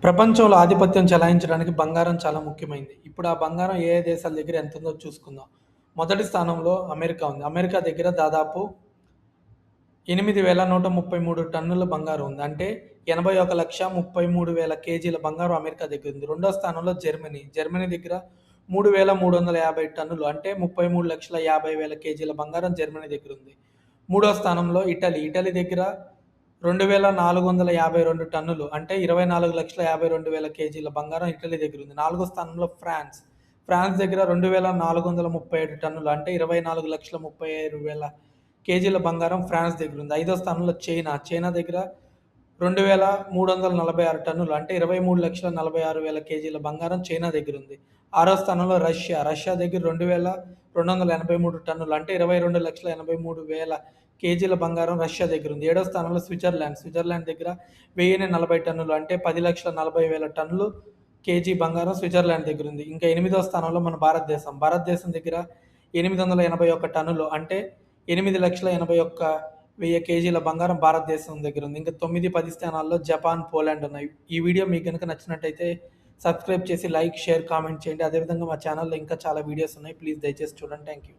ప్రపంచంలో ఆధిపత్యం చెలాయించడానికి బంగారం చాలా ముఖ్యమైంది. ఇప్పుడు ఆ బంగారం ఏ ఏ దేశాల దగ్గర ఎంతుందో చూసుకుందాం. మొదటి స్థానంలో అమెరికా ఉంది. అమెరికా దగ్గర దాదాపు 8,133 టన్నుల బంగారం ఉంది. అంటే 81,33,000 కేజీల బంగారం అమెరికా దగ్గర ఉంది. రెండో స్థానంలో జర్మనీ. జర్మనీ దగ్గర 3,350 టన్నులు అంటే 33,50,000 కేజీల బంగారం జర్మనీ దగ్గర ఉంది. మూడో స్థానంలో ఇటలీ. ఇటలీ దగ్గర 2,452 టన్నులు అంటే 24,52,000 కేజీల బంగారం ఇటలీ దగ్గర ఉంది. నాలుగో స్థానంలో ఫ్రాన్స్. ఫ్రాన్స్ దగ్గర 2,437 టన్నులు అంటే 24,36,000 కేజీల బంగారం ఫ్రాన్స్ దగ్గర ఉంది. ఐదో స్థానంలో చైనా. చైనా దగ్గర 2,346 టన్నులు అంటే 23,46,000 కేజీల బంగారం చైనా దగ్గర ఉంది. ఆరో స్థానంలో రష్యా. రష్యా దగ్గర 2,283 టన్నులు అంటే 22,83,000 కేజీల బంగారం రష్యా దగ్గర ఉంది. ఏడో స్థానంలో స్విట్జర్లాండ్. స్విట్జర్లాండ్ దగ్గర 1,040 టన్నులు అంటే 10,40,000 టన్నులు కేజీ బంగారం స్విట్జర్లాండ్ దగ్గర ఉంది. ఇంకా ఎనిమిదో స్థానంలో మన భారతదేశం. భారతదేశం దగ్గర 881 టన్నులు అంటే 8,81,000 కేజీల బంగారం భారతదేశం దగ్గర ఉంది. ఇంకా 9, 10 స్థానాల్లో జపాన్, పోలాండ్ ఉన్నాయి. ఈ వీడియో మీకు కనుక నచ్చినట్టయితే సబ్స్క్రైబ్ చేసి లైక్, షేర్, కామెంట్ చేయండి. అదేవిధంగా మా ఛానల్లో ఇంకా చాలా వీడియోస్ ఉన్నాయి. ప్లీజ్ దయచేసి చూడండి. Thank you.